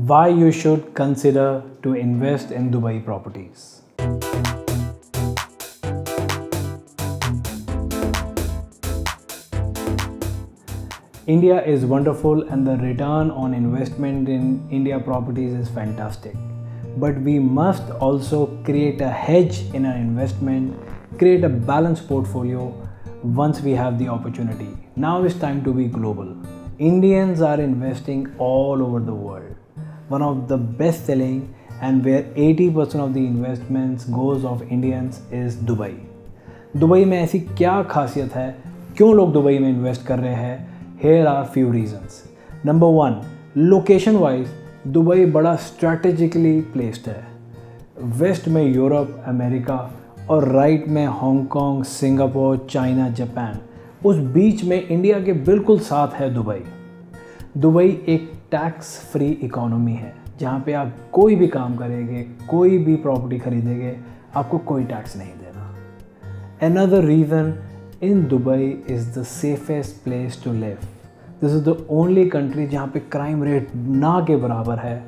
Why you should consider to invest in Dubai properties. India is wonderful and the return on investment in India properties is fantastic. But we must also create a hedge in our investment, create a balanced portfolio once we have the opportunity. Now it's time to be global. Indians are investing all over the world. One of the best selling and where 80% of the investments goes of Indians is Dubai. Dubai में ऐसी क्या खासियत है, क्यों लोग Dubai में invest कर रहे हैं? Here are few reasons. Number one, location wise Dubai बड़ा strategically placed है. वेस्ट में यूरोप, अमेरिका और राइट में हांगकांग, सिंगापुर, चाइना, जापान. उस बीच में इंडिया के बिल्कुल साथ है दुबई. दुबई एक टैक्स फ्री इकोनॉमी है जहाँ पे आप कोई भी काम करेंगे, कोई भी प्रॉपर्टी खरीदेंगे, आपको कोई टैक्स नहीं देना. Another reason in Dubai is the safest place to live. This is the only country जहाँ पे crime rate ना के बराबर है.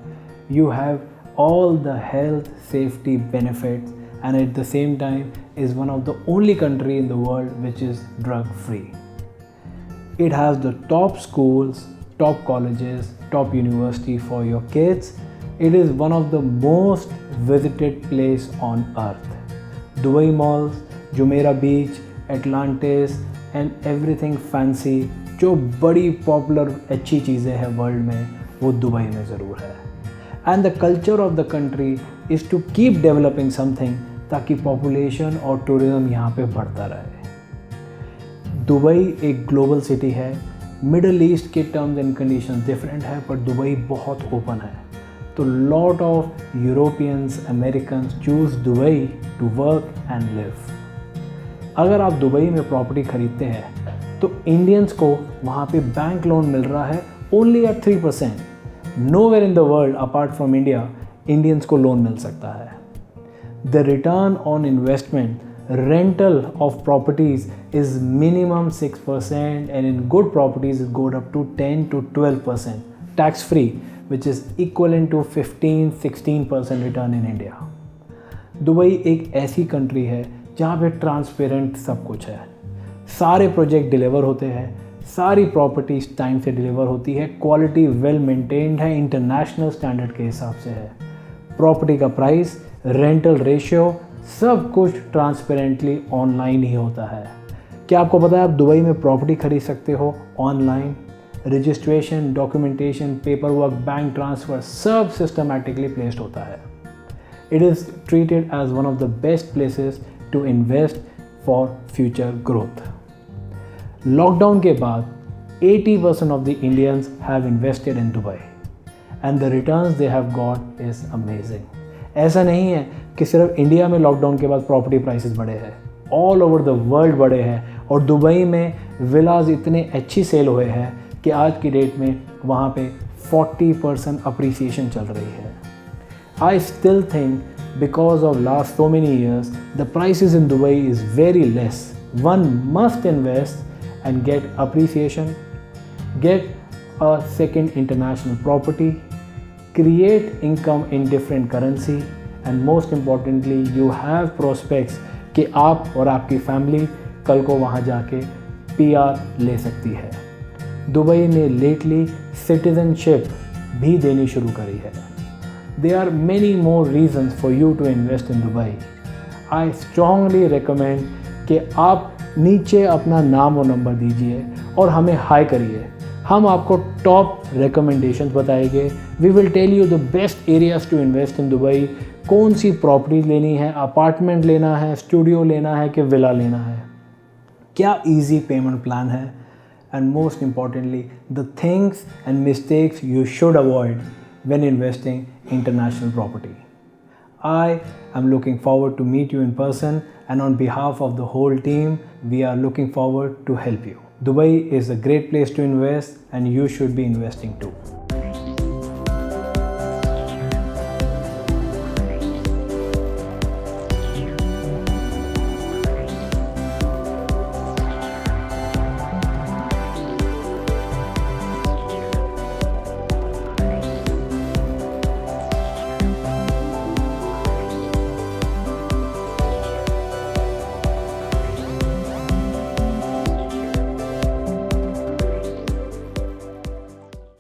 You have all the health safety benefits and at the same time is one of the only country in the world which is drug free. It has the top schools, top colleges, top university for your kids. It is one of the most visited place on earth. Dubai malls, Jumeirah Beach, Atlantis and everything fancy जो बड़ी popular अच्छी चीज़ें हैं world में वो Dubai में ज़रूर है. And the culture of the country is to keep developing something ताकि पॉपुलेशन और टूरिज़्म यहाँ पे बढ़ता रहे. दुबई एक ग्लोबल सिटी है. मिडल ईस्ट के टर्म्स एंड कंडीशंस डिफरेंट है पर दुबई बहुत ओपन है. तो lot of Europeans, Americans choose Dubai to work and live. अगर आप दुबई में प्रॉपर्टी खरीदते हैं तो इंडियंस को वहाँ पे बैंक लोन मिल रहा है only at 3%. Nowhere in the world apart from India Indians को लोन मिल सकता है. The return on investment rental of properties is minimum 6% and in good properties it goes up to 10 to 12% tax free, which is equivalent to 15-16% return in India. Dubai एक ऐसी country है जहाँ पे transparent सब कुछ है. सारे प्रोजेक्ट डिलीवर होते हैं, सारी प्रॉपर्टीज टाइम से डिलीवर होती है, क्वालिटी वेल मेंटेन्ड है, इंटरनेशनल स्टैंडर्ड के हिसाब से है. प्रॉपर्टी का प्राइस, रेंटल रेशियो सब कुछ ट्रांसपेरेंटली ऑनलाइन ही होता है. क्या आपको पता है आप दुबई में प्रॉपर्टी खरीद सकते हो online? Registration, documentation, paper work, bank transfer सब सिस्टमैटिकली प्लेस्ड होता है. It is treated as one of the best places to invest for future growth. Lockdown के बाद 80% of the Indians have invested in Dubai and the returns they have got is amazing. ऐसा नहीं है कि सिर्फ India में lockdown के बाद प्रॉपर्टी प्राइसेस बढ़े हैं, ऑल ओवर द वर्ल्ड बढ़े हैं और दुबई में विलाज इतने अच्छी सेल हुए हैं कि आज की डेट में वहाँ पे 40% अप्रिसिएशन चल रही है. I still think because of last so many years the prices in Dubai is very less. One must invest and get appreciation, get a second international property, create income in different currency and most importantly you have prospects कि आप और आपकी family कल को वहाँ जाके PR ले सकती है. दुबई ने लेटली सिटीजनशिप भी देनी शुरू करी है. There are many more reasons for you to invest in Dubai. I strongly recommend कि आप नीचे अपना नाम और नंबर दीजिए और हमें हाई करिए. हम आपको टॉप रिकमेंडेशंस बताएंगे. We will tell you the best areas to invest in Dubai. कौन सी प्रॉपर्टी लेनी है, अपार्टमेंट लेना है, स्टूडियो लेना है कि विला लेना है, क्या इजी पेमेंट प्लान है and most importantly the things and mistakes you should avoid when investing international property. I am looking forward to meet you in person and on behalf of the whole team, we are looking forward to help you. Dubai is a great place to invest and you should be investing too.